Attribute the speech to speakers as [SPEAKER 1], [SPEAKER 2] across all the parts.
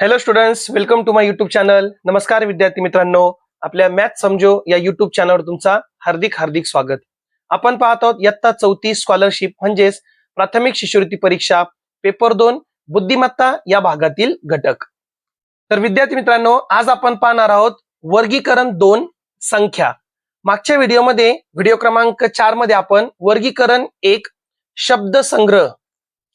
[SPEAKER 1] Hello students, welcome to my YouTube channel. नमस्कार विद्यार्थी मित्रांनो, आपल्या मॅथ समजो या युट्यूब चॅनलवर तुमचा हार्दिक हार्दिक स्वागत. आपण पाहत आहोत इयत्ता 34 स्कॉलरशिप म्हणजेच प्राथमिक शिष्यवृत्ती परीक्षा पेपर 2 बुद्धिमत्ता या भागातील घटक. तर विद्यार्थी मित्रांनो, आज आपण पाहणार आहोत वर्गीकरण 2 संख्या. मागच्या व्हिडिओमध्ये व्हिडिओ क्रमांक 4 मध्ये आपण वर्गीकरण 1 शब्द संग्रह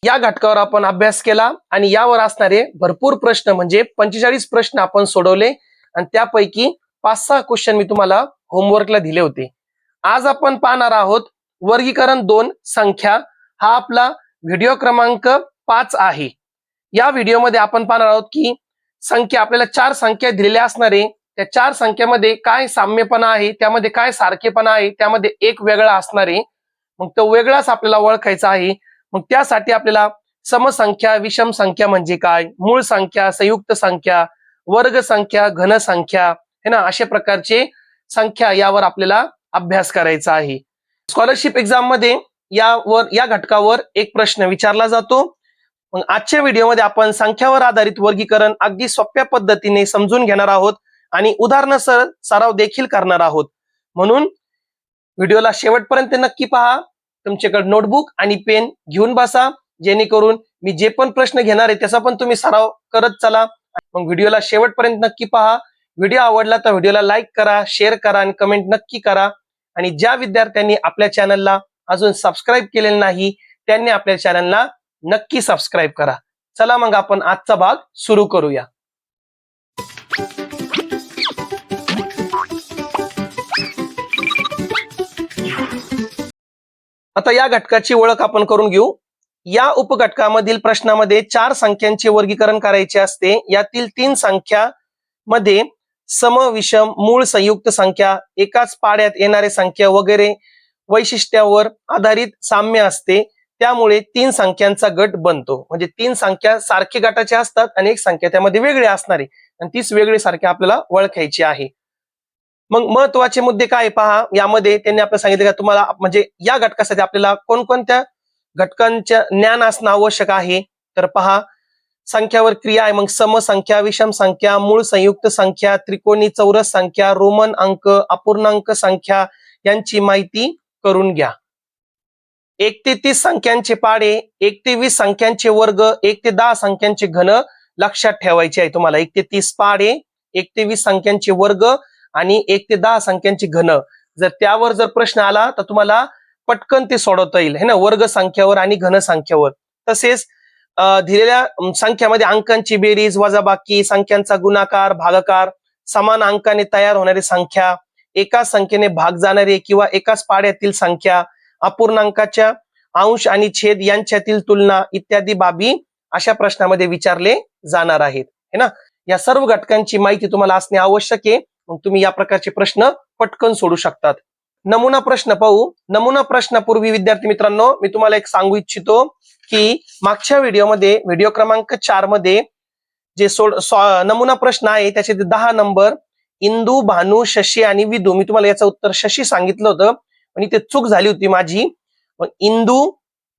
[SPEAKER 1] या घटकावर आपण अभ्यास केला आणि यावर असणारे भरपूर प्रश्न म्हणजे 45 प्रश्न आपण सोडवले आणि त्यापैकी 5-6 क्वेश्चन मी तुम्हाला होमवर्कला दिले होते. आज आपण पाहणार आहोत वर्गीकरण 2 संख्या. हा आपला व्हिडिओ क्रमांक 5 आहे. या व्हिडिओमध्ये आपण पाहणार आहोत की संख्या आपल्याला 4 संख्या दिलेल्या असणारे, त्या 4 संख्येमध्ये काय साम्यपणा आहे, त्यामध्ये काय सारखेपणा आहे, त्यामध्ये एक वेगळा असणारे, मग तो वेगळाच आपल्याला ओळखायचा आहे. मग त्यासाठी आपल्याला समसंख्या, विषम संख्या म्हणजे काय, मूळ संख्या, संयुक्त संख्या, वर्ग संख्या, घन संख्या है ना, अशा प्रकारचे संख्या यावर आपल्याला अभ्यास करायचा आहे. स्कॉलरशिप एक्झाम मध्ये या घटकावर एक प्रश्न विचारला जातो. मग आजच्या व्हिडिओमध्ये आपण संख्यावर आधारित वर्गीकरण अगदी सोप्या पद्धतीने समजून घेणार आहोत आणि उदाहरणासह सराव देखील करणार आहोत. म्हणून व्हिडिओला शेवटपर्यंत नक्की पहा. तुमच्याकडे नोटबुक आणि पेन घेऊन बसा, जेणेकरून मी जे पण प्रश्न घेणार आहे त्याचा पण तुम्ही सराव करत चला. मग व्हिडिओला शेवटपर्यंत नक्की पहा. व्हिडिओ आवडला तर व्हिडिओला लाईक करा, शेअर करा आणि कमेंट नक्की करा. आणि ज्या विद्यार्थ्यांनी आपल्या चॅनलला अजून सबस्क्राईब केलेलं नाही त्यांनी आपल्या चॅनलला नक्की सबस्क्राईब करा. चला मग आपण आजचा भाग सुरू करूया. आता या घटकाची ओळख आपण करून घेऊ. या उपघटकामधील प्रश्नामध्ये 4 संख्यांचे वर्गीकरण करायचे असते. यातील 3 संख्या मध्ये सम, विषम, मूळ, संयुक्त संख्या, एकाच पाड्यात येणारे संख्या वगैरे वैशिष्ट्यावर आधारित साम्य असते. त्यामुळे 3 संख्यांचा गट बनतो. म्हणजे 3 संख्या सारखे गटाचे असतात आणि एक संख्या त्यामध्ये वेगळी असणारी आणि तीच वेगळी सारखी आपल्याला ओळखायची आहे. मग महत्वाचे मुद्दे काय पहा. यामध्ये त्यांनी आपल्याला सांगितलं का तुम्हाला म्हणजे या घटकासाठी आपल्याला कोणकोणत्या घटकांचे ज्ञान असणं आवश्यक आहे. तर पहा, संख्यावर क्रिया आहे. मग समसंख्या, विषम संख्या, मूळ, संयुक्त संख्या, त्रिकोणी, चौरस संख्या, रोमन अंक, अपूर्णांक संख्या यांची माहिती करून घ्या. 1 ते 30 संख्यांचे पाडे, 1 ते 20 संख्यांचे वर्ग, 1 ते 10 संख्यांचे घन लक्षात ठेवायचे आहे तुम्हाला. 1 ते 30 पाडे, 1 ते 20 संख्यांचे वर्ग आणि 1 ते 10 संख्यांची घन. जर त्यावर जर प्रश्न आला तर तुम्हाला पटकन ते सोडवता येईल है ना, वर्ग संख्यावर आणि घन संख्यावर. तसेच दिलेल्या संख्यामध्ये अंकांची बेरीज, वजाबाकी, संख्यांचा गुणाकार, भागाकार, समान अंकाने तयार होणारी संख्या, एकाच संख्येने भाग जाणारी किंवा एकाच पाड्यातील संख्या, अपूर्णांकाच्या अंश आणि छेद यांच्यातील तुलना इत्यादी बाबी अशा प्रश्नामध्ये विचारले जाणार आहेत है ना. या सर्व घटकांची माहिती तुम्हाला असणे आवश्यक आहे. मग तुम्ही या प्रकारचे प्रश्न पटकन सोडू शकतात. नमुना प्रश्न पाहू. नमुना प्रश्नापूर्वी विद्यार्थी मित्रांनो, मी तुम्हाला एक सांगू इच्छितो की मागच्या व्हिडिओमध्ये व्हिडिओ क्रमांक 4 मध्ये जे नमुना प्रश्न आहे त्याचे 10 नंबर इंदू, भानू, शशी आणि विदू. मी तुम्हाला याचं उत्तर शशी सांगितलं होतं आणि ते चूक झाली होती माझी. मग इंदू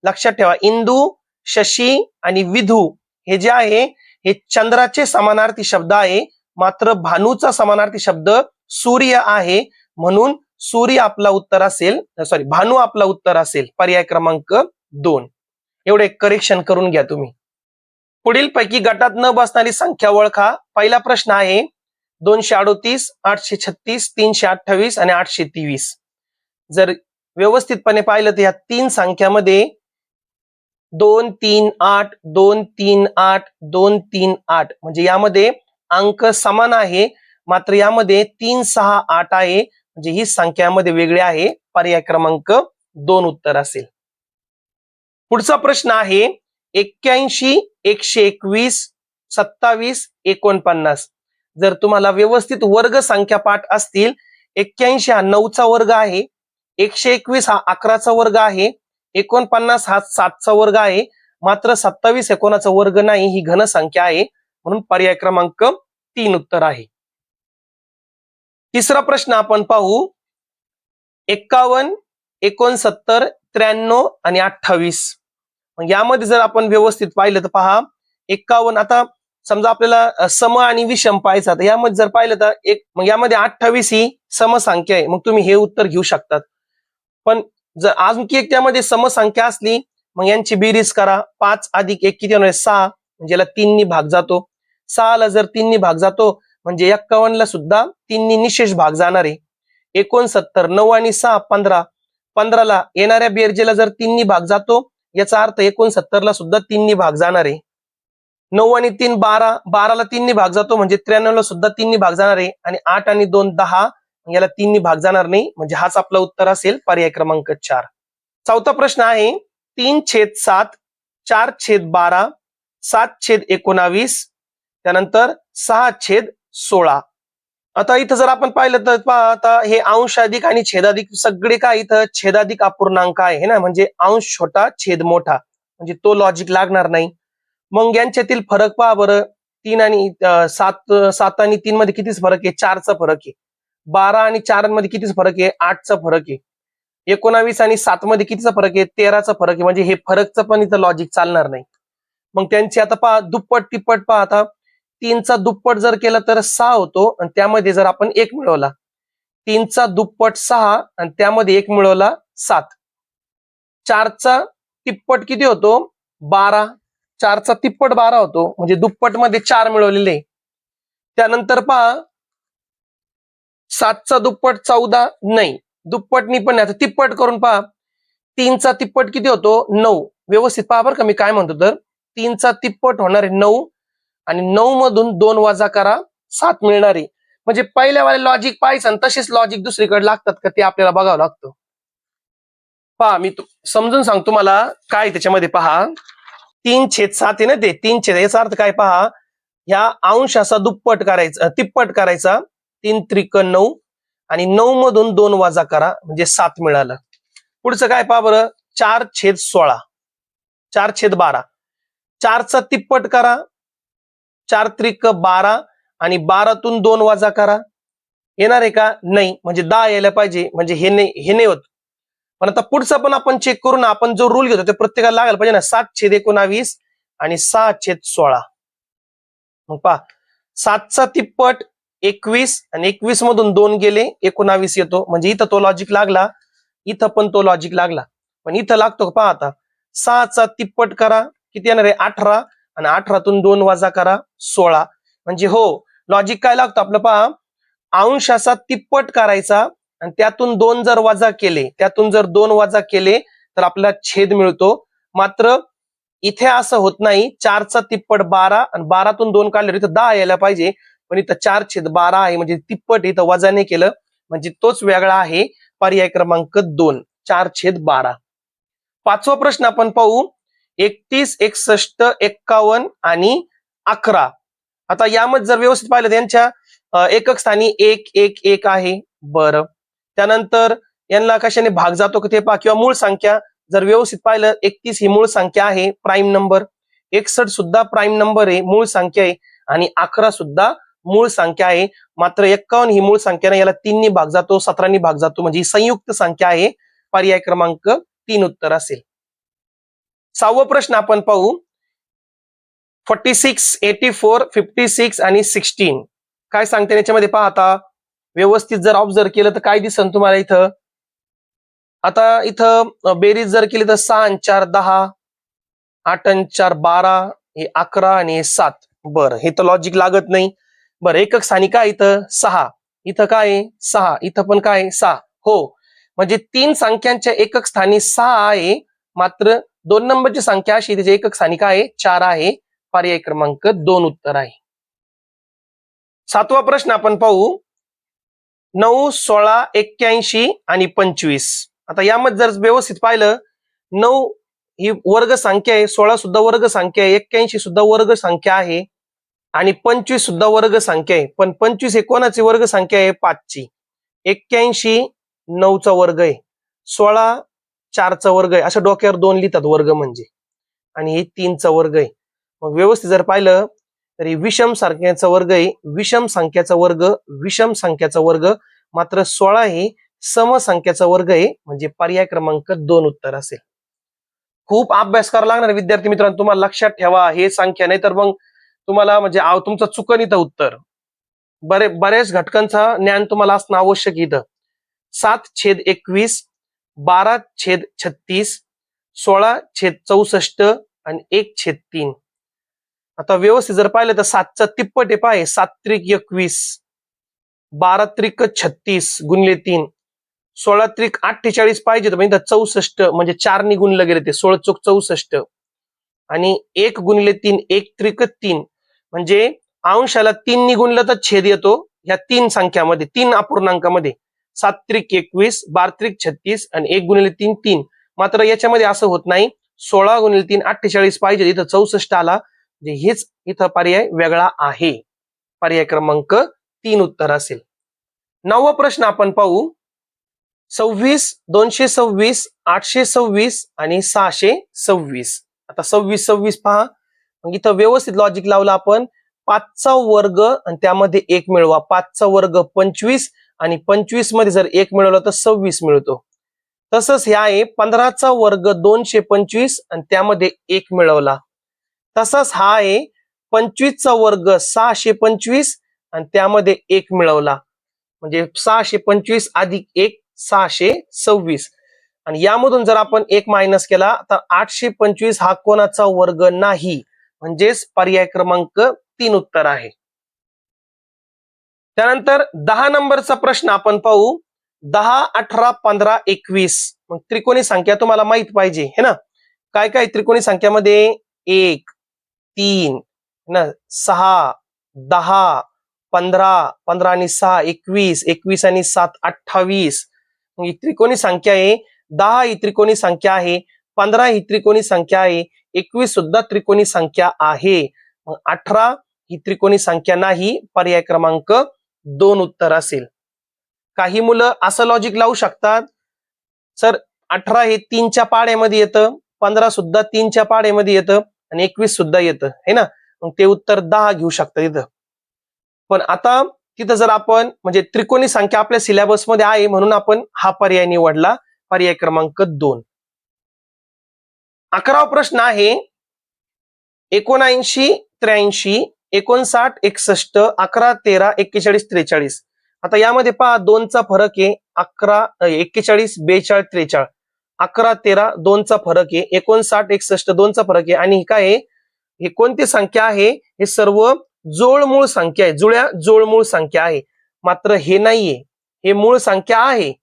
[SPEAKER 1] लक्षात ठेवा, इंदू, शशी आणि विधू हे जे आहे हे चंद्राचे समानार्थी शब्द आहे. मात्र भानूचा समानार्थी शब्द सूर्य आहे. म्हणून सूर्य आपला उत्तर असेल, भानू आपला उत्तर असेल पर्याय क्रमांक 2. एवढे करेक्शन करून घ्या तुम्ही. पुढील पैकी गटात न बसणारी संख्या ओळखा. पहिला प्रश्न आहे 238, 836, 328 आणि 823. जर व्यवस्थितपणे पाहिलं तर या 3 संख्यामध्ये 2, 3, 8, 2, 3, 8, 2, 3, 8 म्हणजे यामध्ये अंक समान आहे. मात्र यामध्ये 3, 6, 8 आहे. म्हणजे ही संख्यामध्ये वेगळी आहे. पर्याय क्रमांक 2 उत्तर असेल. पुढचा प्रश्न आहे 81, 121, 27, 49. जर तुम्हाला व्यवस्थित वर्ग संख्या पाठ असतील, 81 हा 9चा वर्ग आहे, 121 हा 11चा वर्ग आहे, 49 हा 7चा वर्ग आहे. मात्र 27 कोणाचा वर्ग नाही, ही घन संख्या आहे. म्हणून पर्याय क्रमांक 3 उत्तर आहे. तिसरा प्रश्न आपण पाहू 51, 69, 93 आणि 28. यामध्ये जर आपण व्यवस्थित पाहिलं तर पहा 51, आता समजा आपल्याला सम आणि विषम पाहायचा, तर यामध्ये जर पाहिलं तर मग यामध्ये 28 ही समसंख्या आहे, मग तुम्ही हे उत्तर घेऊ शकतात. पण जर आणखी एक त्यामध्ये समसंख्या असली, मग यांची बेरीज करा. 5 अधिक 1 किती होणार? 6, म्हणजे याला 3 नी भाग जातो. 6 ला जर 3 नी भाग जातो म्हणजे 51 ला सुद्धा 3 नी निशेष भाग जाणार आहे. 69, 9 आणि 6 15, 15 ला येणाऱ्या बेरजेला जर 3 नी भाग जातो, याचा अर्थ 69 ला सुद्धा 3 नी भाग जाणार आहे. 9 आणि 3 12, 12 ला 3 नी भाग जातो म्हणजे 93 ला सुद्धा 3 नी भाग जाणार आहे. आणि 8 आणि 2 10, याला 3 नी भाग जाणार नाही, म्हणजे हाच आपला उत्तर असेल पर्याय क्रमांक 4. चौथा प्रश्न आहे 3/7, 4/12, 7/19, त्यानंतर 6/16. आता इथं जर आपण पाहिलं तर पहा, आता हे अंश अधिक आणि छेदाधिक सगळे काय इथं छेदाधिक अपूर्णांक आहे ना, म्हणजे अंश छोटा छेद मोठा, म्हणजे तो लॉजिक लागणार नाही. मग यांच्यातील फरक पहा बरं. 3 आणि 7 आणि 3 मध्ये कितीच फरक आहे? 4चा फरक आहे. 12 आणि 4 मध्ये कितीच फरक आहे? 8चा फरक आहे. 19 आणि 7 मध्ये कितीचा फरक आहे? 13चा फरक आहे. म्हणजे हे फरकचं पण इथं लॉजिक चालणार नाही. मग त्यांची आता पहा दुप्पट तिप्पट पहा. आता 3चा दुप्पट जर केला तर 6 होतो, आणि त्यामध्ये जर आपण 1 मिळवला. 3चा दुप्पट 6 आणि त्यामध्ये 1 मिळवला 7. 4चा तिप्पट किती होतो? 12. 4चा तिप्पट 12 होतो, म्हणजे दुप्पट मध्ये 4 मिळवलेले. त्यानंतर पहा 7चा दुप्पट 14 नाही, दुप्पटनी पण नाही. आता तिप्पट करून पहा. 3चा तिप्पट किती होतो? 9. व्यवस्थित पहा बरं का मी काय म्हणतो. तर 3चा तिप्पट होणार आहे 9, आणि 9 मधून 2 वजा करा 7 मिळणार आहे. म्हणजे पहिल्यावाले लॉजिक पाहायचं आणि तसेच लॉजिक दुसरीकडे लागतात का ते आपल्याला बघावं लागतं. पहा मी समजून सांगतो मला काय त्याच्यामध्ये. पहा 3/7 आहे ना, ते 3 याचा अर्थ काय पहा. ह्या अंशाचा दुप्पट करायचा, तिप्पट करायचा. 3 त्रिक 9, आणि 9 मधून 2 वजा करा म्हणजे 7 मिळालं. पुढचं काय पहा बरं. 4/16, 4/12. 4चा तिप्पट करा. 4 त्रिक 12, आणि 12तून 2 वजा करा. येणार आहे का? नाही, म्हणजे 10 यायला पाहिजे, म्हणजे हे नाही होत. पण आता पुढचा पण आपण चेक करू ना. आपण जो रूल घेतो ते प्रत्येकाला लागायला पाहिजे ना. 7/19 आणि 6/16. मग पहा 7चा तिप्पट 21, आणि 21 मधून 2 गेले 19 येतो, म्हणजे इथं तो लॉजिक लागला. इथं पण तो लॉजिक लागला. पण इथं लागतो पहा. आता 6चा तिप्पट करा. किती येणार आहे? 18, आणि 18तून 2 वजा करा 16. म्हणजे हो, लॉजिक काय लागतं आपलं पहा. अंशाचा तिप्पट करायचा, आणि त्यातून 2 जर वजा केले तर आपल्याला छेद मिळतो. मात्र इथे असं होत नाही. 4चा तिप्पट 12, आणि 12तून 2 काढले इथं 10 यायला पाहिजे, पण इथं 4/12 आहे, म्हणजे तिप्पट इथं वजा नाही केलं, म्हणजे तोच वेगळा आहे. पर्याय क्रमांक 2, 4/12. पाचवा प्रश्न आपण पाहू. 31, 61, 51 आणि 11. आता यामध्ये जर व्यवस्थित पाहिलं तर यांच्या एकक स्थानी 1 1 1 आहे. बरं, त्यानंतर यांना कशाने भाग जातो ते पहा, किंवा मूळ संख्या जर व्यवस्थित पाहिलं 31 ही मूळ संख्या आहे, प्राईम नंबर. 61 सुद्धा प्राईम नंबर आहे, मूळ संख्या आहे. आणि 11 सुद्धा मूळ संख्या आहे. मात्र 51 ही मूळ संख्या नाही, याला 3 नी भाग जातो, 17 नी भाग जातो, म्हणजे ही संयुक्त संख्या आहे. पर्याय क्रमांक 3 उत्तर असेल. 6वा प्रश्न आपण पाहू. 46, 84, 56 आणि 16 काय सांगते याच्यामध्ये पहा. आता व्यवस्थित जर ऑब्झर्व केलं तर काय दिसन तुम्हाला इथं. आता इथं बेरीज जर केली तर 6 आणि 4 10, 8 आणि 4 12, हे 11 आणि हे 7. बरं, हे तर लॉजिक लागत नाही. बरं, एकक स्थानी काय इथं 6, इथं काय 6, इथं पण काय 6. हो, म्हणजे 3 संख्यांच्या एकक स्थानी 6 आहे, मात्र 2 नंबरची संख्या अशी त्याच्या एकक स्थानी काय आहे 4 आहे. पर्याय क्रमांक 2 उत्तर आहे. 7वा प्रश्न आपण पाहू. 9, 16, 81 आणि 25. आता यामध्ये जर व्यवस्थित पाहिलं, 9 ही वर्ग संख्या आहे, 16 सुद्धा वर्ग संख्या आहे, 81 सुद्धा वर्ग संख्या आहे, आणि 25 सुद्धा वर्ग संख्या आहे. पण 25 हे कोणाची वर्ग संख्या आहे? 5 ची. 81 9चा वर्ग आहे, 16 4चा वर्ग आहे. असं डोक्यावर 2 लिहितात वर्ग म्हणजे, आणि हे 3चा वर्ग आहे. मग व्यवस्थित जर पाहिलं तरी विषम संख्याचा वर्ग आहे, विषम संख्याचा वर्ग, विषम संख्याचा वर्ग. मात्र 16 हे समसंख्याचा वर्ग आहे, म्हणजे पर्याय क्रमांक 2 उत्तर असेल. खूप अभ्यास करावा लागणार विद्यार्थी मित्रांनो, तुम्हाला लक्षात ठेवा हे संख्या, नाही तर मग तुम्हाला म्हणजे तुमचं चुकन इथं उत्तर. बऱ्याच घटकांचं ज्ञान तुम्हाला असणं आवश्यक आहे इथं. 7/21, 12/36, 16/64 आणि 1/3. आता व्यवस्थित जर पाहिलं तर 7चा तिप्पट आहे पाय, 7×21, 12×36 गुणिले 3, 16×48 पाहिजे तर इथं 64 म्हणजे 4 ने गुणलं गेले ते 16×64 आणि 1 गुणिले 3 1×3 म्हणजे अंशाला 3 ने गुणलं तर छेद येतो ह्या तीन संख्यामध्ये, तीन अपूर्णांकामध्ये. 7×21, 12×36 आणि 1 गुणिले 3 3. मात्र याच्यामध्ये असं होत नाही. 16 गुणिले 3 48 पाहिजे, इथं 64 आला. म्हणजे हेच इथं पर्याय वेगळा आहे. पर्याय क्रमांक 3 उत्तर असेल. 9वा प्रश्न आपण पाहू. 26, 226, 826 आणि 626. आता 26 26 पहा. मग इथं व्यवस्थित लॉजिक लावलं आपण. 5चा वर्ग आणि त्यामध्ये 1 मिळवा. 5चा वर्ग 25 आणि 25 मध्ये जर 1 मिळवला तर 26 मिळतो. तसंच हे आहे 15चा वर्ग 225 आणि त्यामध्ये 1 मिळवला. तसंच हा आहे 25चा वर्ग 625 आणि त्यामध्ये 1 मिळवला. म्हणजे 625 अधिक 1 626. आणि यामधून जर आपण 1 मायनस केला तर 825 हा कोणाचा वर्ग नाही. म्हणजेच पर्याय क्रमांक 3 उत्तर आहे. त्यानंतर 10 नंबरचा प्रश्न आपण पाहू. 10, 18, 15, 21. मग त्रिकोणी संख्या तुम्हाला माहित पाहिजे है ना. काय काय त्रिकोणी संख्यामध्ये 1, 3, 6, 10, 15, 15 आणि 6 21, 21 आणि 7 28. मग ही त्रिकोणी संख्या आहे. 10 ही त्रिकोणी संख्या आहे. 15 ही त्रिकोणी संख्या आहे. 21 सुद्धा त्रिकोणी संख्या आहे. मग 18 ही त्रिकोणी संख्या नाही. पर्याय क्रमांक 2 उत्तर असेल. काही मुलं असं लॉजिक लावू शकतात, सर 18 हे 3च्या पाड्यामध्ये येतं, 15 सुद्धा 3च्या पाड्यामध्ये येतं आणि 21 सुद्धा येतं है ना. मग ते उत्तर 10 घेऊ शकतात इथं. पण आता तिथं जर आपण म्हणजे त्रिकोणी संख्या आपल्या सिलेबस मध्ये आहे म्हणून आपण हा पर्याय निवडला. पर्याय क्रमांक 2. 11वा प्रश्न आहे 79, 83, 59, 61, 11, 13, 41, 43. आता यामध्ये पहा 2चा फरक आहे. 11, 41, 42, 43. 11, 13 2चा फरक आहे. 59, 61 2चा फरक आहे. आणि काय आहे, हे कोणती संख्या आहे, हे सर्व जोडमूळ संख्या आहे. जुळ्या जोडमूळ संख्या आहे. मात्र हे नाहीये, हे मूळ संख्या आहे.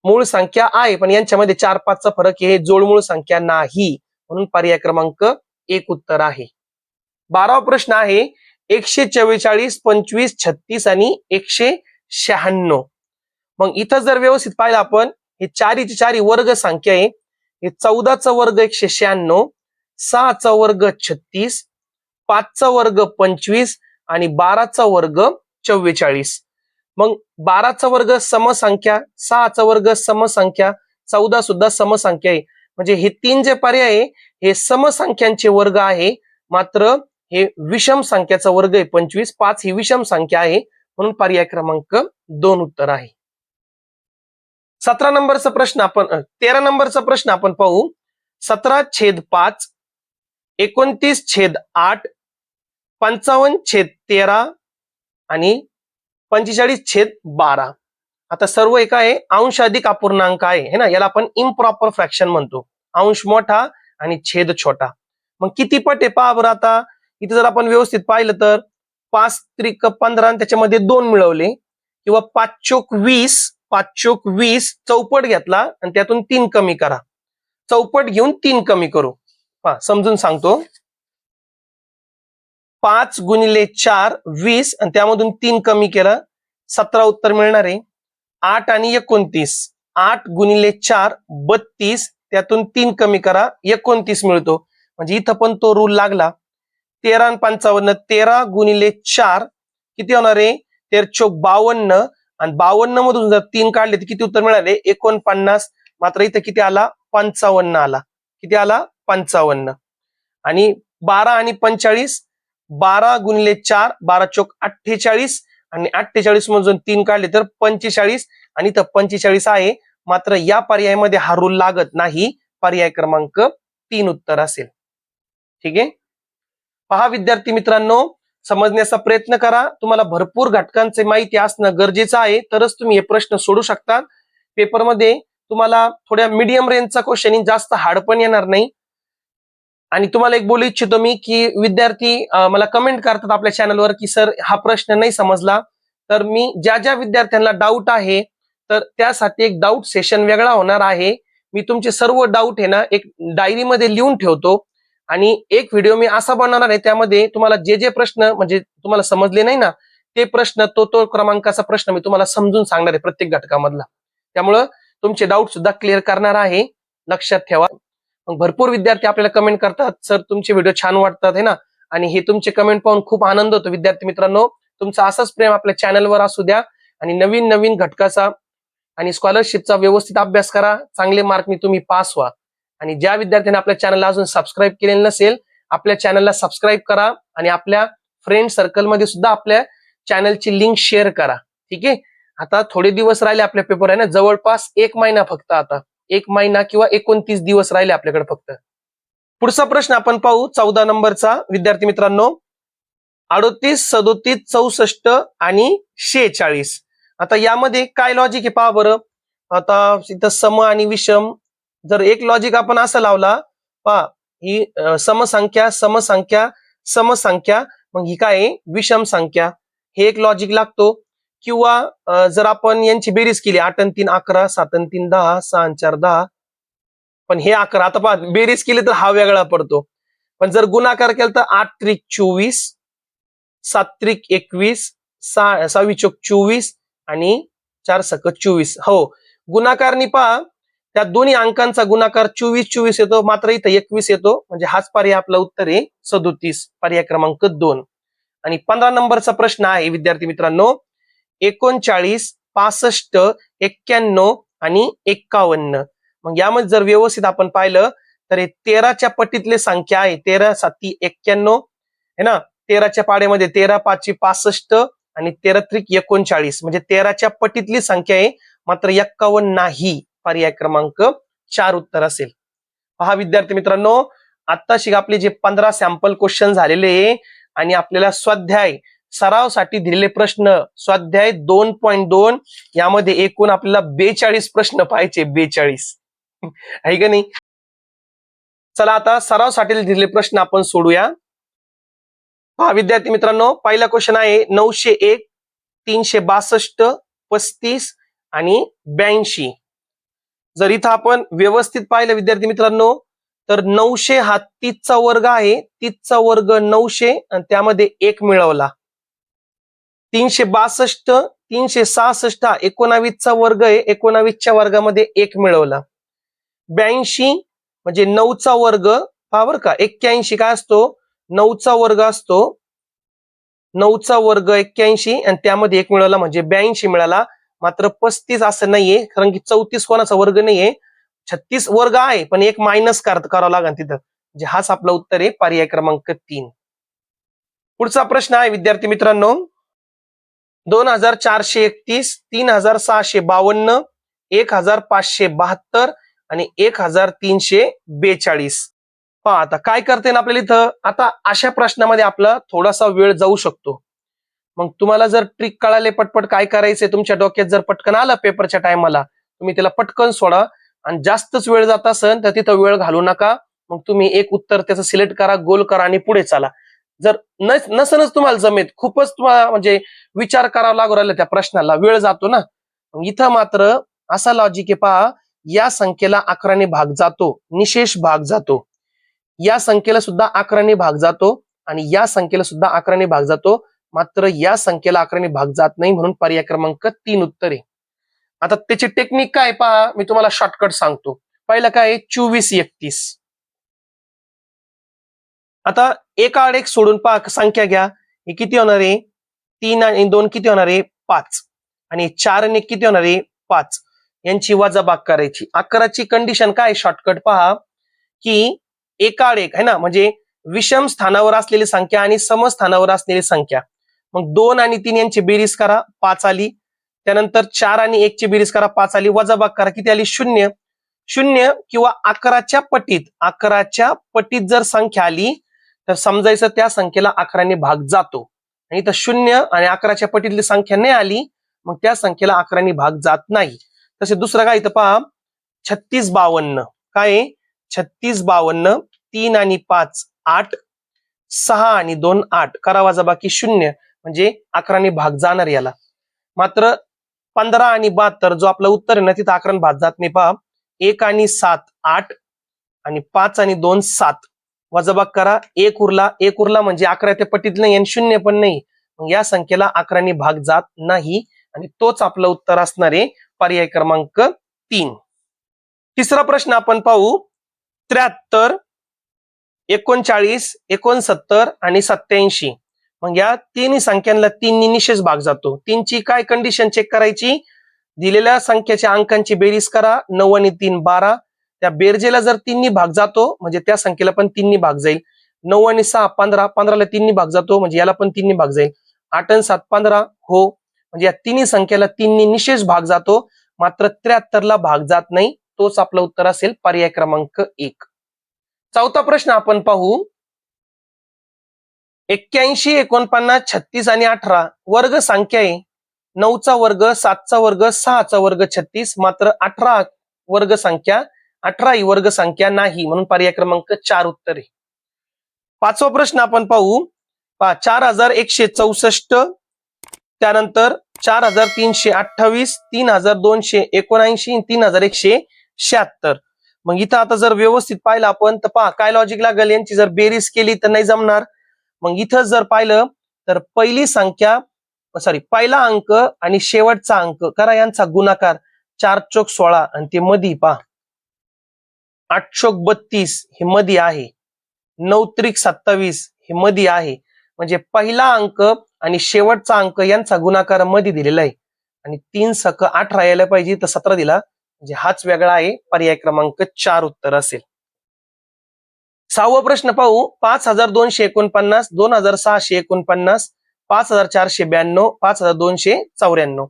[SPEAKER 1] मूळ संख्या आहे पण यांच्यामध्ये 4-5चा फरक आहे. हे जोडमूळ संख्या नाही. म्हणून पर्याय क्रमांक 1 उत्तर आहे. 12वा प्रश्न आहे 144, 25, 36 आणि 196. मग इथं जर व्यवस्थित पाहिलं आपण, हे चारीची चारी वर्ग संख्या आहे. हे 14चा वर्ग 196, 6चा वर्ग 36, 5चा वर्ग 25 आणि 12चा वर्ग 44. मग 12चा वर्ग समसंख्या, 6चा वर्ग समसंख्या, 14 सुद्धा समसंख्या आहे. म्हणजे हे तीन जे पर्याय आहे हे समसंख्यांचे वर्ग आहे. मात्र हे विषम संख्याचा वर्ग आहे 25, 5 ही विषम संख्या आहे. म्हणून पर्याय क्रमांक 2 उत्तर आहे. 17 नंबरचा प्रश्न आपण 13 नंबरचा प्रश्न आपण पाहू. 17/5, 29/8, 55/13 आणि 45/12. आता सर्व एक आहे अंश अधिक अपूर्णांक आहे है ना. याला आपण इम्प्रॉपर फ्रॅक्शन म्हणतो. अंश मोठा आणि छेद छोटा. मग किती पट आहे पहा बरं. आता इथे जर आपण व्यवस्थित पाहिलं तर 5×15 आणि त्याच्यामध्ये 2 मिळवले, किंवा 5×20, 5×20 चौपट घेतला आणि त्यातून 3 कमी करा. चौपट घेऊन 3 कमी करू. पहा समजून सांगतो. 5 गुणिले 4 20 आणि त्यामधून 3 कमी केलं 17 उत्तर मिळणार आहे. 8 आणि 29, 8 गुणिले 4 32, त्यातून 3 कमी करा 29 मिळतो. म्हणजे इथं पण तो रूल लागला. 13 आणि 55, 13 गुणिले 4 किती होणार आहे, 13×4 = 52 आणि 52 मधून जर 3 काढले तर किती उत्तर मिळाले 49. मात्र इथं किती आला 55 आला. किती आला 55. आणि 12 आणि 45, 12 गुणिले 4 12×4 = 48 आणि 48 मधून 3 काढले तर 45 आणि इथं 45 आहे. मात्र या पर्यायामध्ये हा रूल लागत नाही. पर्याय क्रमांक 3 उत्तर असेल. ठीक आहे. पहा विद्यार्थी मित्रांनो, समजण्याचा प्रयत्न करा. तुम्हाला भरपूर घटकांचे माहिती असणं गरजेचं आहे, तरच तुम्ही हे प्रश्न सोडू शकता. पेपरमध्ये तुम्हाला थोड्या मीडियम रेंजचा क्वेश्चन, जास्त हार्ड पण येणार नाही. आणि तुम्हाला एक बोलू इच्छितो मी की विद्यार्थी मला कमेंट करतात आपल्या चॅनलवर की सर हा प्रश्न नाही समजला. तर मी ज्या ज्या विद्यार्थ्यांना डाऊट आहे तर त्यासाठी एक डाऊट सेशन वेगळा होणार आहे. मी तुमचे सर्व डाऊट आहे ना एक डायरीमध्ये लिहून ठेवतो आणि एक व्हिडिओ मी असा बनवणार आहे, त्यामध्ये तुम्हाला जे जे प्रश्न म्हणजे तुम्हाला समजले नाही ना ते प्रश्न तो क्रमांकाचा प्रश्न मी तुम्हाला समजून सांगणार आहे प्रत्येक घटकामधला. त्यामुळं तुमचे डाऊट सुद्धा क्लिअर करणार आहे, लक्षात ठेवा. मग भरपूर विद्यार्थी आपल्याला कमेंट करतात सर तुमचे व्हिडिओ छान वाटतात है ना, आणि हे तुमचे कमेंट पाहून खूप आनंद होतो. विद्यार्थी मित्रांनो, तुमचं असंच प्रेम आपल्या चॅनलवर असू द्या आणि नवीन नवीन घटकाचा आणि स्कॉलरशिपचा व्यवस्थित अभ्यास करा. चांगले मार्कनी तुम्ही पास व्हा. आणि ज्या विद्यार्थ्यांनी आपल्या चॅनलला अजून सबस्क्राईब केलेलं नसेल, आपल्या चॅनलला सबस्क्राईब करा आणि आपल्या फ्रेंड सर्कलमध्ये सुद्धा आपल्या चॅनलची लिंक शेअर करा. ठीक आहे. आता थोडे दिवस राहिले आपल्या पेपर आहे ना, जवळपास 1 महिना फक्त, आता 1 महिना किंवा 29 दिवस राहिले आपल्याकडे फक्त. पुढचा प्रश्न आपण पाहू 14 नंबरचा. विद्यार्थी मित्रांनो, 38, 37, 64 आणि 46. आता यामध्ये काय लॉजिक आहे पहा बरं. आता इथं सम आणि विषम, जर एक लॉजिक आपण असं लावला पहा, ही समसंख्या समसंख्या समसंख्या, मग ही काय आहे विषम संख्या, हे एक लॉजिक लागतो. किंवा जर आपण यांची बेरीज केली 8 आणि 3 11, 7 आणि 3 10, 6 आणि 4 10, पण हे 11. आता पहा बेरीज केली तर हा वेगळा पडतो, पण जर गुणाकार केला तर 8 त्रिक 24, 7 त्रिक 21, 6 चोक 24 आणि 4 सकट 24. हो, गुणाकारनी पहा त्या दोन्ही अंकांचा गुणाकार 24 24 येतो, मात्र इथं 21 येतो, म्हणजे हाच पर्याय आपला उत्तर आहे 37, पर्याय क्रमांक 2. आणि 15 नंबरचा प्रश्न आहे विद्यार्थी मित्रांनो, 39, 65, 91 आणि 51. मग यामध्ये जर व्यवस्थित आपण पाहिलं तर हे 13च्या पटीतले संख्या आहे. 13 7 91 है ना, 13च्या पाड्यामध्ये 13 5 65 आणि 13 त्रिक 39, म्हणजे 13च्या पटीतली संख्या आहे, मात्र 51 नाही. पर्याय क्रमांक 4 उत्तर असेल. पहा विद्यार्थी मित्रांनो, आत्ताशी आपले जे 15 सॅम्पल क्वेश्चन झालेले आहे आणि आपल्याला स्वाध्याय सरावसाठी दिलेले प्रश्न स्वाध्याय 2.2 यामध्ये एकूण आपल्याला 42 प्रश्न पाहायचे. 42 आहे का नाही. चला आता सरावसाठी दिलेले प्रश्न आपण सोडूया. पहा विद्यार्थी मित्रांनो, पहिला क्वेश्चन आहे 901, 362, 35 आणि 82. जर इथं आपण व्यवस्थित पाहिलं विद्यार्थी मित्रांनो, तर 900 हा 30चा वर्ग आहे. 30चा वर्ग 900 आणि त्यामध्ये 1 मिळवला. 362, 366 हा 19चा वर्ग आहे. 19च्या वर्गामध्ये 1 मिळवला. 82 म्हणजे 9चा वर्ग, पहा बरं का, 81 काय असतो 9चा वर्ग असतो. 9चा वर्ग 81 आणि त्यामध्ये 1 मिळवला म्हणजे 82 मिळाला. मात्र 35 असं नाहीये, कारण की 34 कोणाचा वर्ग नाहीये. 36 वर्ग आहे पण एक मायनस करावं लागेल तिथं, म्हणजे हाच आपला उत्तर आहे पर्याय क्रमांक 3. पुढचा प्रश्न आहे विद्यार्थी मित्रांनो, 2431, 3652, 1572 आणि 1342. पहा आता काय करते ना आपल्याला इथं. आता अशा प्रश्नामध्ये आपला थोडासा वेळ जाऊ शकतो. मग तुम्हाला जर ट्रिक कळाले पटपट काय करायचंय, तुमच्या डोक्यात जर पटकन आलं पेपरच्या टायमाला, तुम्ही त्याला पटकन सोडा. आणि जास्तच वेळ जात असेल तर तिथं वेळ घालू नका. मग तुम्ही एक उत्तर त्याचं सिलेक्ट करा, गोल करा आणि पुढे चाला. जर नसनच तुम्हाला जमेत, खूपच तुम्हाला म्हणजे विचार करावा लागू राहिला त्या प्रश्नाला, वेळ जातो ना. मग इथं मात्र असा लॉजिक आहे पहा, या संख्येला 11ने भाग जातो, निशेष भाग जातो. या संख्येला सुद्धा 11ने भाग जातो आणि या संख्येला सुद्धा 11ने भाग जातो, मात्र या संख्येला 11ने भाग जात नाही, म्हणून पर्याय क्रमांक 3 उत्तर आहे. आता त्याची टेक्निक काय पहा, मी तुम्हाला शॉर्टकट सांगतो. पहिलं काय 24 31. आता एका आड एक सोडून पहा संख्या घ्या. हे किती होणार आहे 3 आणि 2 किती होणार आहे 5 आणि 4 आणि 1 किती होणार आहे 5. यांची वजाबाकी करायची. 11ची कंडिशन काय शॉर्टकट पहा, की एका आड एक है ना, म्हणजे विषम स्थानावर असलेली संख्या आणि समस्थानावर असलेली संख्या. मग 2 आणि 3 यांची बेरीज करा 5 आली. त्यानंतर 4 आणि 1 ची बेरीज करा 5 आली. वजाबाकी करा किती आली 0. 0 किंवा 11च्या पटीत जर संख्या आली तर समजायचं त्या संख्येला 11ने भाग जातो. आणि इथं 0 आणि 11च्या पटीतली संख्या नाही आली, मग त्या संख्येला 11ने भाग जात नाही. तसे दुसरं काय इथं पहा, 3652. काय आहे? 3652, 3 आणि 5 8, 6 आणि 2 8, करा वजाबाकी 0, म्हणजे 11ने भाग जाणार याला. मात्र 15 आणि 72 जो आपलं उत्तर आहे ना, तिथं 11ने भाग जात नाही. पहा, 1 आणि 7 8, आणि 5 आणि 2 7, वजाबाकी करा, 1 उरला. 1 उरला म्हणजे 11 पटीत नाही आणि 0 पण नाही, मग या संख्येला 11ने भाग जात नाही, आणि तोच आपलं उत्तर असणार आहे पर्याय क्रमांक 3. तिसरा प्रश्न आपण पाहू, 73 39 69 आणि 87. मग या तिन्ही संख्यांना 3 निशेष भाग जातो. 3ची काय कंडिशन चेक करायची? दिलेल्या संख्येच्या अंकांची बेरीज करा, 9 आणि 3 12. त्या बेरजेला जर 3 भाग जातो म्हणजे त्या संख्येला पण 3 भाग जाईल. 9 आणि 6 15, 15ला 3 भाग जातो म्हणजे याला पण 3 भाग जाईल. 8 आणि 7 15, हो, म्हणजे या तिन्ही संख्येला 3 निशेष भाग जातो, मात्र 73ला भाग जात नाही. तोच आपलं उत्तर असेल पर्याय क्रमांक 1. चौथा प्रश्न आपण पाहू, 81 49 36 आणि 18 वर्ग संख्या आहे. 9चा वर्ग 7चा वर्ग 6चा वर्ग 36, मात्र 18 वर्ग संख्या 18 ही वर्ग संख्या नाही, म्हणून पर्याय क्रमांक 4 उत्तर आहे. पाचवा प्रश्न आपण पाहू, 4164, त्यानंतर 4328, 3279, 3176. मग इथं आता जर व्यवस्थित पाहिलं आपण तर पहा काय लॉजिक लागेल, यांची जर बेरीज केली तर नाही जमणार. मग इथं जर पाहिलं तर पहिला अंक आणि शेवटचा अंक करा यांचा गुणाकार, 4 चौक 16 आणि ते मधी पहा 8 चौक 32 हे मधी आहे, 9 त्रिक 27 हे मधी आहे. म्हणजे पहिला अंक आणि शेवटचा अंक यांचा गुणाकार मध्ये दिलेला आहे, आणि 3 सक 18 यायला पाहिजे, तर 17 दिला, म्हणजे हाच वेगळा आहे. पर्याय क्रमांक 4 उत्तर असेल. सहावा प्रश्न पाहू, 5249, 2649, 5492, 5294.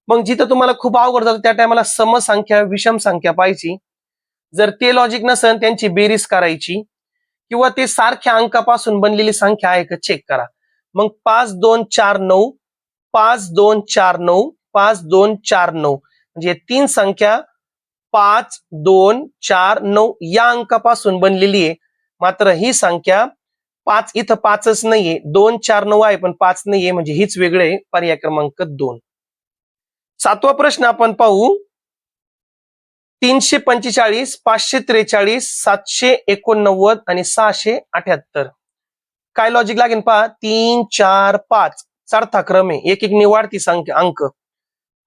[SPEAKER 1] मग जिथं तुम्हाला खूप अवघड जातं त्या टायमाला समसंख्या विषम संख्या पाहायची. जर ते लॉजिक नसेल त्यांची बेरीज करायची, किंवा ते सारख्या अंकापासून बनलेली संख्या आहे का चेक करा. मग 5249, 5249, 5249, म्हणजे 3 संख्या 5 2 4 9 या अंकापासून बनलेली आहे. मात्र ही संख्या 5 इथं 5च नाहीये, 2 4 9 आहे पण 5 नाहीये, म्हणजे हीच वेगळे आहे. पर्याय क्रमांक 2. सातवा प्रश्न आपण पाहू, 345, 543, 789 आणि 678. काय लॉजिक लागेल पहा, 3 4 5 चढता क्रम आहे, एक एकने वाढती संख्या अंक.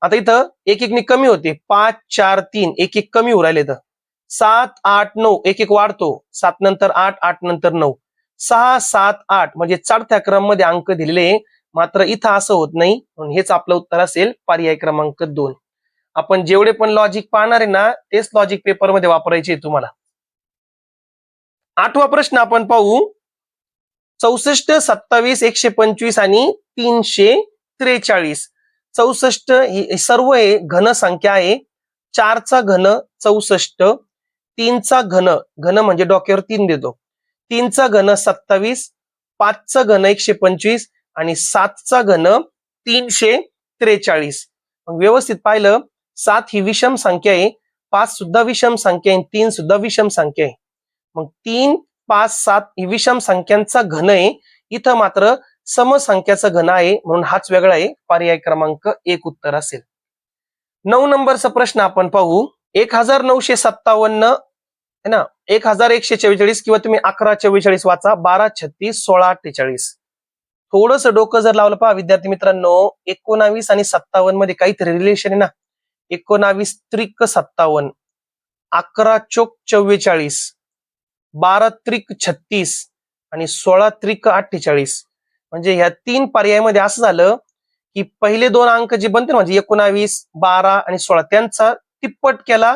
[SPEAKER 1] आता इथं एक एकने कमी होते, 5 4 3 एक एक कमी होऊ राहिले. तर 7 8 9 एक एक वाढतो, 7 नंतर 8 8 नंतर 9, 6 7 8 म्हणजे चढत्या क्रम मध्ये अंक दिलेले आहे. मात्र इथं असं होत नाही, म्हणून हेच आपलं उत्तर असेल पर्याय क्रमांक 2. आपण जेवढे पण लॉजिक पाहणार आहे ना, तेच लॉजिक पेपर मध्ये वापरायचे तुम्हाला. आठवा प्रश्न आपण पाहू, 64 27 125 आणि 343. 64 ही सर्व हे घन संख्या आहे. 4चा घन 64, 3चा घन, घन म्हणजे डोक्यावर 3 देतो, 3चा घन 27, 5चा घन 125 आणि 7चा घन 343. मग व्यवस्थित पाहिलं, 7 ही विषम संख्या आहे, 5 सुद्धा विषम संख्या आहे, 3 सुद्धा विषम संख्या आहे. मग 3 5 7 ही विषम संख्यांचा घन आहे. इथं मात्र समसंख्याचा घन आहे, म्हणून हाच वेगळा आहे. पर्याय क्रमांक 1 उत्तर असेल. 9 नंबरचा प्रश्न आपण पाहू, 1957 है ना, 1144, किंवा तुम्ही 1144 वाचा, 12 36 16 48. थोडस डोकं जर लावलं पहा विद्यार्थी मित्रांनो, 19 आणि 57 मध्ये काहीतरी रिलेशन आहे ना. 19 त्रिक 57, 11 चौक 44, 12 त्रिक 36 आणि 16 त्रिक 48. म्हणजे ह्या 3 पर्यायामध्ये असं झालं की पहिले 2 अंक जे बनते म्हणजे 19 12 आणि 16 त्यांचा तिप्पट केला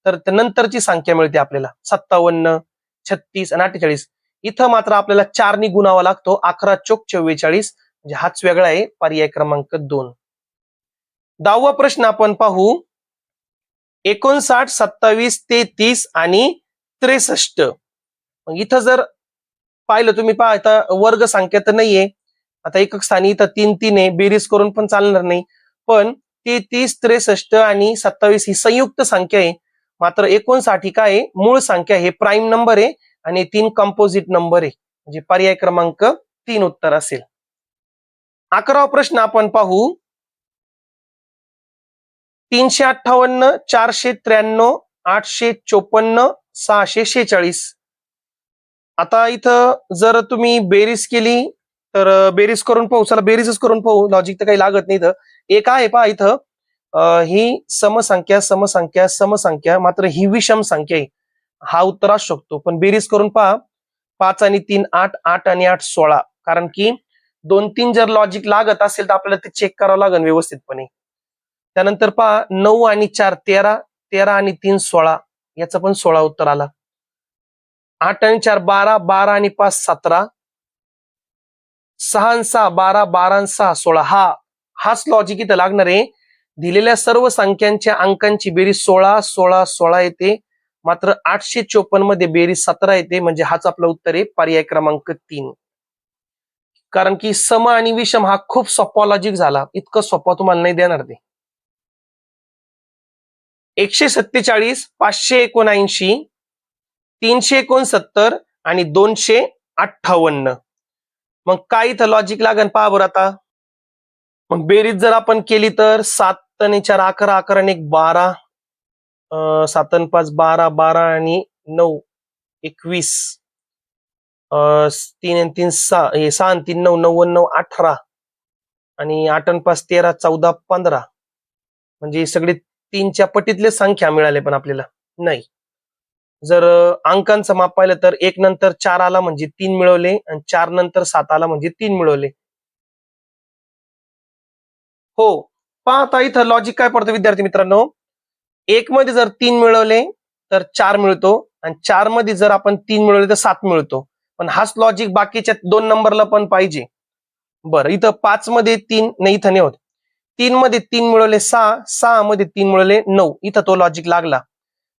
[SPEAKER 1] तर नंतरची संख्या मिळते आपल्याला 57 36 आणि 48. इथं मात्र आपल्याला 4 ने गुणावा लागतो, 11 चौक 44, म्हणजे हाच वेगळा आहे. पर्याय क्रमांक 2. 10वा प्रश्न आपण पाहू, 59 27 33 आणि 63. मग इथं जर पाहिलं तुम्ही पहा आता वर्ग संख्या तर नाहीये, आता एकक स्थानी इथं 3 आहे, बेरीज करून पण चालणार नाही. पण 33, 63 आणि 27 ही संयुक्त संख्या आहे. मात्र 59 ही काय आहे, मूळ संख्या हे प्राईम नंबर आहे आणि 3 कंपोजिट नंबर आहे. म्हणजे पर्याय क्रमांक 3 उत्तर असेल. 11वा प्रश्न आपण पाहू. 358, 493, 854, 646. आता इथं जर तुम्ही बेरीज केली तर बेरीज करून पाहू. चला बेरीजच करून पाहू, लॉजिक तर काही लागत नाही इथं. एक आहे पहा इथं, ही समसंख्या समसंख्या समसंख्या, मात्र ही विषम संख्या आहे. हा उत्तर असू शकतो. पण बेरीज करून पहा. 5 आणि 3 8, 8 आणि 8 16. कारण की 2-3 जर लॉजिक लागत असेल तर आपल्याला ते चेक करावं लागेल व्यवस्थितपणे. त्यानंतर पहा 9 आणि 4 13, 13 आणि 3 16, याचं पण 16 उत्तर आला. 8 आणि 4 12, 12 आणि 5 17, 6 आणि 6 12, 12 आणि 6 16. हाच लॉजिक इथं लागणार आहे. दिलेल्या सर्व संख्यांच्या अंकांची बेरीज 16 16 16 येते, मात्र 854 मध्ये बेरीज 17 येते. म्हणजे हाच आपलं उत्तर आहे, पर्याय क्रमांक 3. कारण की सम आणि विषम हा खूप सोपा लॉजिक झाला, इतकं सोपा तुम्हाला नाही देणार ते. 147, 579, 369 आणि 258. मग काय इथं लॉजिक लागन पहा बरं आता. मग बेरीज जर आपण केली तर 7 आणि 4 11, 11 आणि 1 12, 7 आणि 5 12, 12 आणि 9 21, 3 आणि 3 6, हे 6 आणि 3 9, 9 आणि 9 18 आणि 8 आणि 5 13, 14 15. म्हणजे सगळे 3च्या पटीतले संख्या मिळाले पण आपल्याला नाही. जर अंकांचं माप पाहिलं तर 1 नंतर 4 आला म्हणजे 3 मिळवले आणि 4 नंतर 7 आला म्हणजे 3 मिळवले. हो, पहा आता इथं लॉजिक काय पडतं विद्यार्थी मित्रांनो. 1 मध्ये जर 3 मिळवले तर 4 मिळतो आणि 4 मध्ये जर आपण 3 मिळवले तर 7 मिळतो. पण हाच लॉजिक बाकीच्या 2 नंबरला पण पाहिजे. बरं, इथं 5 मध्ये 3 नाही, इथं नाही होत. 3 मध्ये 3 मिळवले 6, 6 मध्ये 3 मिळवले 9, इथं तो लॉजिक लागला.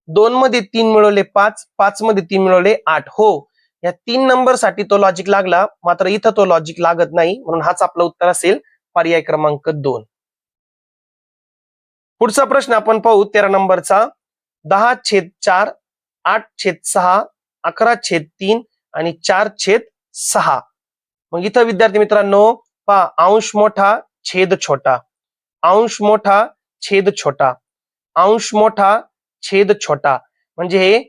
[SPEAKER 1] 2 मध्ये 3 मिळवले 5, 5 मध्ये 3 मिळवले 8. हो, या 3 नंबर साठी तो लॉजिक लागला, मात्र इथं तो लॉजिक लागत नाही. म्हणून हाच आपलं उत्तर असेल, पर्याय क्रमांक 2. पुढचा प्रश्न आपण पाहू 13 नंबरचा. 10/4, 8/6, 11/3 आणि 4/6. मग इथं विद्यार्थी मित्रांनो पहा, अंश मोठा छेद छोटा, अंश मोठा छेद छोटा, अंश मोठा छेद छोटा. म्हणजे हे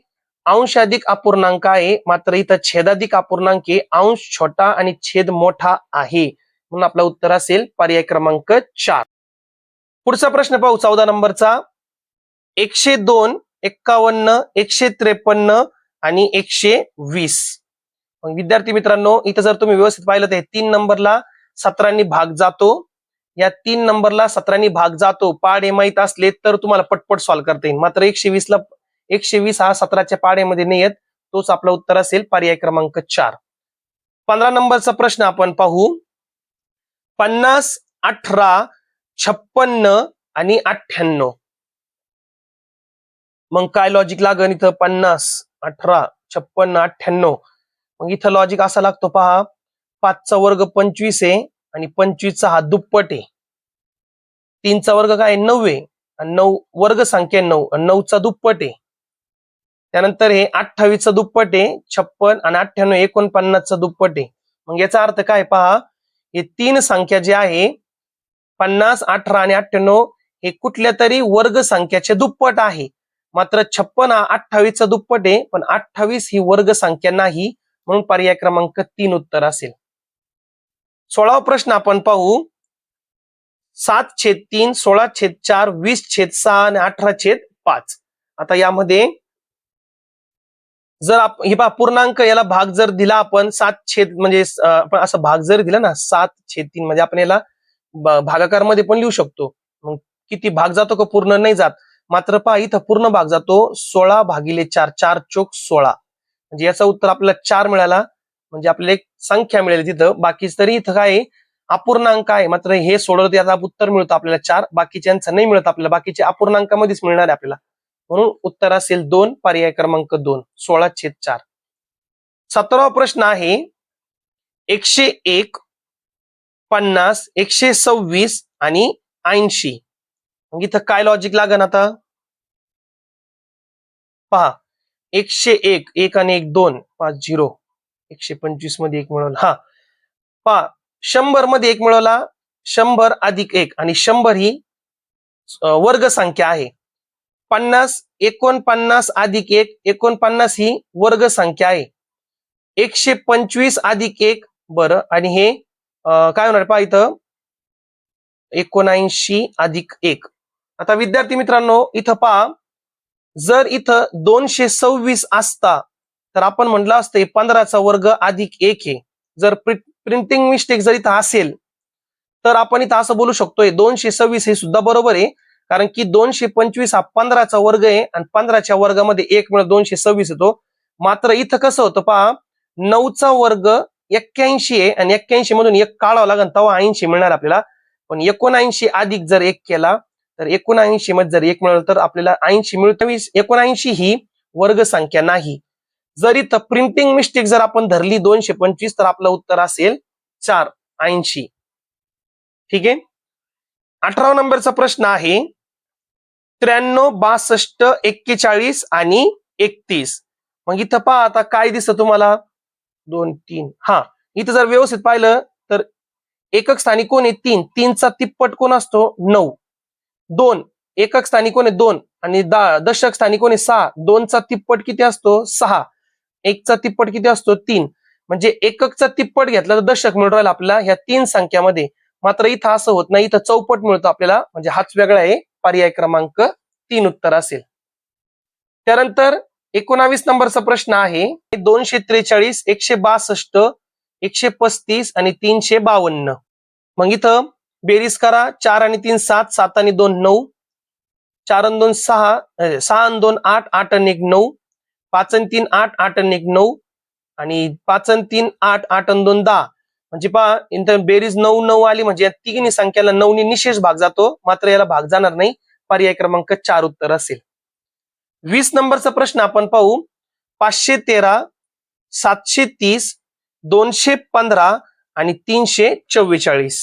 [SPEAKER 1] अंश अधिक अपूर्णांक आहे, मात्र इथं छेदाधिक अपूर्णांक आहे. अंश छोटा आणि छेद मोठा आहे, म्हणून आपलं उत्तर असेल पर्याय क्रमांक 4. पुढचा प्रश्न पाहू 14 नंबरचा. 102, 51, 153 आणि 120. मग विद्यार्थी मित्रांनो इथं जर तुम्ही व्यवस्थित पाहिलं तर 3 नंबरला 17 भाग जातो, या 3 नंबरला 17 भाग जातो. पाडे माहित असले तर तुम्हाला पटपट सॉल्व्ह करता येईल. मात्र 120 हा 17च्या पाड्यामध्ये नाही येत. तोच आपलं उत्तर असेल पर्याय क्रमांक 4. 15 नंबरचा प्रश्न आपण पाहू. 50, 18, 56 आणि 98. मग काय लॉजिक लागन इथं. 50, 18, 56, 98. मग इथं लॉजिक असा लागतो पहा. 5चा वर्ग 25 आहे आणि 25चा हा दुप्पट आहे. 3चा वर्ग काय 9 आहे आणि 9 वर्ग संख्या 9 आणि 9चा दुप्पट आहे. त्यानंतर हे 28चा दुप्पट आहे 56 आणि 98 49चा दुप्पट आहे. मग याचा अर्थ काय पहा, हे 3 संख्या जे आहे 50, 18 आणि 98 हे कुठल्या तरी वर्ग संख्याचे दुप्पट आहे. मात्र 56 हा 28चा दुप्पट आहे, पण 28 ही वर्ग संख्या नाही, म्हणून पर्याय क्रमांक 3 उत्तर असेल. 16वा प्रश्न आपण पाहू. 7/3, 16/4, 20/6 आणि 18/5. आता यामध्ये जर हे पहा पूर्णांक याला भाग जर दिला आपण 7 म्हणजे आपण असं भाग जर दिला ना 7/3 म्हणजे आपण याला भागाकार मध्ये पण लिहू शकतो. मग किती भाग जातो का पूर्ण नाही जात. मात्र पहा इथं पूर्ण भाग जातो. 16/4, 4 चोक 16. म्हणजे याचा उत्तर आपल्याला 4 मिळाला. म्हणजे आपल्याला एक संख्या मिळेल तिथं. बाकीच तरी इथं काय अपूर्णांक आहे, मात्र हे सोडवलं याचा उत्तर मिळतं आपल्याला 4. बाकीच्यांचं नाही मिळत आपल्याला, बाकीचे अपूर्णांकामध्येच मिळणार आहे आपल्याला. म्हणून उत्तर असेल 2, पर्याय क्रमांक 2, 16/4. 17वा प्रश्न आहे 101, 50, 126 आणि 80. मग इथं काय लॉजिक लागन आता पहा. 101, 1 आणि 1 2, 5 0, 125 मध्ये 1 मिळवला. हा पहा, 100 मध्ये 1 मिळवला, 100 अधिक 1 आणि 100 ही वर्ग संख्या आहे. 50, 49 अधिक 1, 49 ही वर्ग संख्या आहे. 125 अधिक 1 बरं, आणि हे काय होणार पहा इथं 79 अधिक 1. आता विद्यार्थी मित्रांनो इथं पहा, जर इथं 226 असता तर आपण म्हटलं असतं 15चा वर्ग अधिक 1 आहे. जर प्रिंटिंग मिस्टेक जर इथं असेल तर आपण इथं असं बोलू शकतोय 226 हे सुद्धा बरोबर आहे, कारण की 225 हा 15चा वर्ग आहे आणि 15च्या वर्गामध्ये 1 मिळून 226 येतो. मात्र इथं कसं होतं पहा, 9चा वर्ग 81 आहे आणि 81 मधून 1 काढावं लागेल तेव्हा 80 मिळणार आपल्याला. पण 79 अधिक जर 1 केला तर 79 मध्ये जर 1 मिळालं तर आपल्याला 80 मिळतं. 79 ही वर्ग संख्या नाही. जर इथं प्रिंटिंग मिस्टेक जर आपण धरली 225 तर आपलं उत्तर असेल 4, 80. ठीक आहे. 18 नंबरचा प्रश्न आहे 93, 62, 41 आणि 31. मग इथं पहा आता काय दिसतं तुम्हाला 2 3. हा इथं जर व्यवस्थित पाहिलं तर एकक स्थानी कोण आहे 3, 3चा तिप्पट कोण असतो 9. 2 एकक स्थानी कोण आहे 2 आणि दशक स्थानी कोण आहे 6. 2चा तिप्पट किती असतो 6. 1चा तिप्पट किती असतो 3. म्हणजे एककचा तिप्पट घेतला तर दशक मिळून राहिला आपल्याला ह्या 3 संख्यामध्ये. मात्र इथं असं होत नाही, इथं चौपट मिळतो आपल्याला, म्हणजे हाच वेगळा आहे. पर्याय क्रमांक 3 उत्तर असेल. त्यानंतर 19 नंबरचा प्रश्न आहे 243, 162, 135 आणि 352. मग इथं बेरीज करा. 4 आणि 3 7, 7 आणि 2 9, 4 आणि 2 6, 6 आणि 2 8, 8 आणि 1 9, 5 आणि 3 8, 8 आणि 1 9 आणि 5 आणि 3 8, 8 आणि 2 10. म्हणजे पहा इथं बेरीज 9 9 आली म्हणजे या तिन्ही संख्याला 9 ने निशेष भाग जातो, मात्र याला भाग जाणार नाही. पर्याय क्रमांक 4 उत्तर असेल. 20 नंबरचा प्रश्न आपण पाहू 513, 730, 215 आणि 344.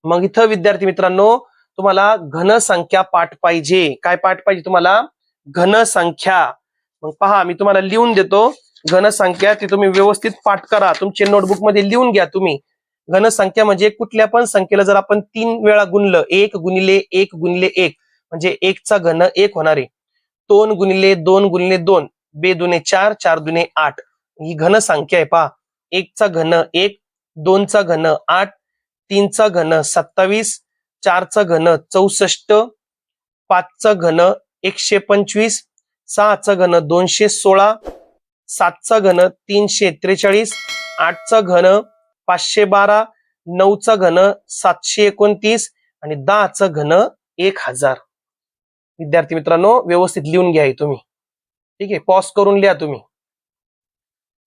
[SPEAKER 1] मग इथं विद्यार्थी मित्रांनो तुम्हाला घन संख्या पाठ पाहिजे. काय पाठ पाहिजे तुम्हाला? घन संख्या. मग पहा मी तुम्हाला लिहून देतो घन संख्या, ती तुम्ही व्यवस्थित पाठ करा. तुमच्या नोटबुक मध्ये लिहून घ्या तुम्ही. घन संख्या म्हणजे कुठल्या पण संख्येला जर आपण 3 वेळा गुणलं 1 गुणिले 1 गुणिले 1 म्हणजे 1 चा घन 1 होणार आहे. 2 गुणिले 2 गुणिले 2, 2 दुने 4, 4 दुने 8. ही घन संख्या आहे पहा. 1 चा घन 1, 2 चा घन 8, 3 चा घन 27, 4 चा घन 64, 5 चा घन 125, 6 चा घन 216, 7 चा घन 343, 8 चा घन 512, 9 चा घन 729 आणि 10 चा घन 1000. विद्यार्थी मित्रांनो व्यवस्थित लिहून घ्या तुम्ही. ठीक आहे, पॉज करून लिहा तुम्ही.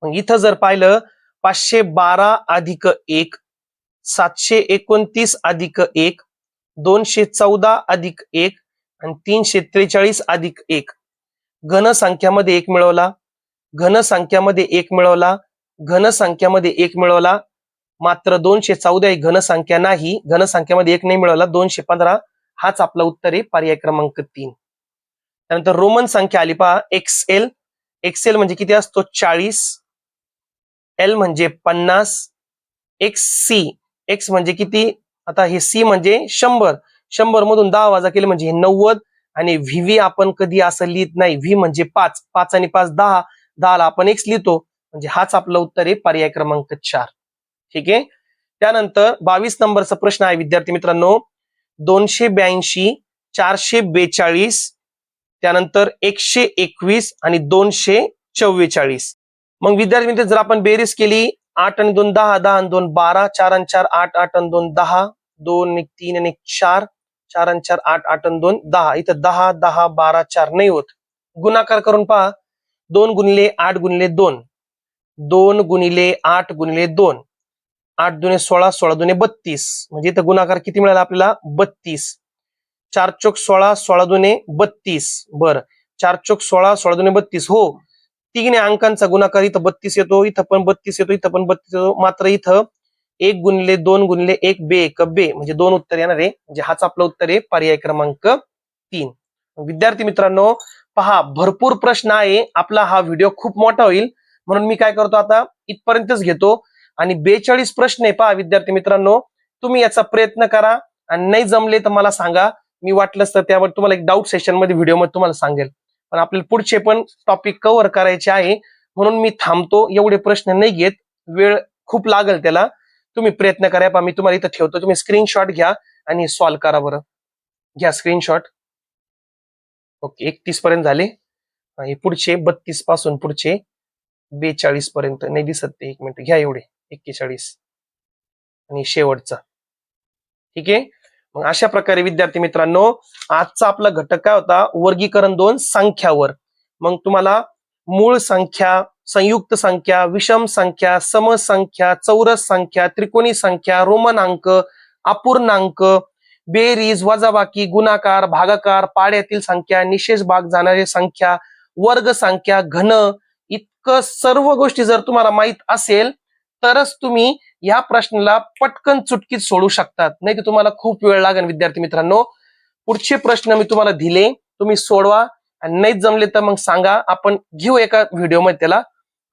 [SPEAKER 1] मग इथं जर पाहिलं 512 अधिक 1, 729 अधिक 1, 214 अधिक 1 आणि 343 अधिक 1. घन संख्यामध्ये 1 मिळवला, घन संख्यामध्ये 1 मिळवला, घन संख्यामध्ये 1 मिळवला. मात्र 214 ही घन संख्या नाही, घन संख्यामध्ये 1 नाही मिळवला. 215 हाच आपला उत्तर आहे, पर्याय क्रमांक 3. त्यानंतर रोमन संख्या आली पहा एक्सएल. एक्सएल म्हणजे किती असतो 40, एल म्हणजे 50, एक्स सी. एक्स म्हणजे किती? आता हे सी म्हणजे 100, 100 मधून 10 वजा केले म्हणजे 90. आणि व्ही आपण कधी असं लिहित नाही. व्ही म्हणजे 5, 5 आणि 5 10, 10 ला आपण एक्स लिहितो, म्हणजे हाच आपलं उत्तर आहे, पर्याय क्रमांक 4. ठीक आहे. त्यानंतर 22 नंबरचा प्रश्न आहे विद्यार्थी मित्रांनो 282, 442, त्यानंतर 121 आणि 244. मग विद्यार्थी मित्र जर आपण बेरीज केली 8 आणि 2 10, 10 आणि 2 12, 4 आणि 4 8, 8 आणि 2 10, 2 आणि 3 आणि 4, 4 आणि 4 8, 8 आणि 2 10. इथं 10 10 12 4 नाही होत. गुणाकार करून पहा 2 गुणिले 8 गुणिले 2, 2 गुणिले 8 गुणिले 2, 8 दुने 16, 16 दुने 32. म्हणजे इथं गुणाकार किती मिळाला आपल्याला 32. 4 चोक 16, 16 दुने 32. बरं 4 चोक 16, 16 दुने 32. हो 3 अंकांचा गुणाकार इथं 32 येतो, इथं पण 32 येतो, इथं पण 32 येतो. मात्र इथं 1 गुणिले 2 गुणिले 1 बे बे म्हणजे 2 उत्तर येणार आहे. म्हणजे हाच आपलं उत्तर आहे पर्याय क्रमांक 3. विद्यार्थी मित्रांनो पहा, भरपूर प्रश्न आहे. आपला हा व्हिडिओ खूप मोठा होईल म्हणून मी काय करतो आता इथपर्यंतच घेतो. आणि 42 प्रश्न आहे पहा विद्यार्थी मित्रांनो, तुम्ही याचा प्रयत्न करा आणि नाही जमले तर मला सांगा. मी वाटलंच तर त्यावर तुम्हाला एक डाऊट सेशन मध्ये व्हिडिओ मध्ये तुम्हाला सांगेल. पण आपल्याला पुढचे पण टॉपिक कव्हर करायचे आहे म्हणून मी थांबतो. एवढे प्रश्न नाही घेत, वेळ खूप लागेल त्याला. तुम्ही प्रयत्न करा. पहा मी तुम्हाला इथं ठेवतो, तुम्ही स्क्रीनशॉट घ्या आणि सॉल्व्ह करा. बरं घ्या स्क्रीनशॉट. ओके 31 पर्यंत झाले. हे पुढचे 32 पासून पुढचे 42 पर्यंत नाही दिसत ते. 1 मिनिट घ्या, एवढे 41 आणि शेवटचा. ठीक आहे. मग अशा प्रकारे विद्यार्थी मित्रांनो आजचा आपला घटक काय होता, वर्गीकरण 2 संख्यावर. मग तुम्हाला मूळ संख्या, संयुक्त संख्या, विषम संख्या, समसंख्या, चौरस संख्या, त्रिकोणी संख्या, रोमन अंक, अपूर्णांक, बेरीज, वजाबाकी, गुणाकार, भागाकार, पाड्यातील संख्या, निशेष भाग जाणारी संख्या, वर्ग संख्या, घन, इतकं सर्व गोष्टी जर तुम्हाला माहित असेल तरच तुम्ही या प्रश्नाला पटकन चुटकीत सोडू शकतात. नाही तर तुम्हाला खूप वेळ लागेल विद्यार्थी मित्रांनो. पुढचे प्रश्न मी तुम्हाला दिले, तुम्ही सोडवा आणि नाही जमले तर मग सांगा, आपण घेऊ एका व्हिडिओमध्ये त्याला.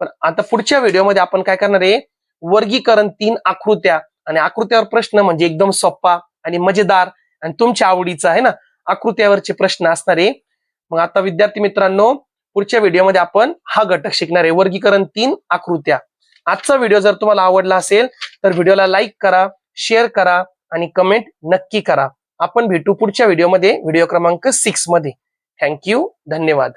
[SPEAKER 1] पण आता पुढच्या व्हिडिओमध्ये आपण काय करणार आहे, वर्गीकरण 3 आकृत्या. आणि आकृत्यावर प्रश्न म्हणजे एकदम सोपा आणि मजेदार आणि तुमच्या आवडीचा आहे ना, आकृत्यावरचे प्रश्न असणार आहे. मग आता विद्यार्थी मित्रांनो पुढच्या व्हिडिओमध्ये आपण हा घटक शिकणार आहे, वर्गीकरण 3 आकृत्या. आजचा व्हिडिओ जर तुम्हाला आवडला असेल तर व्हिडिओला लाईक करा, शेअर करा आणि कमेंट नक्की करा. आपण भेटू पुढच्या व्हिडिओमध्ये, व्हिडिओ क्रमांक 6 मध्ये. थँक्यू, धन्यवाद.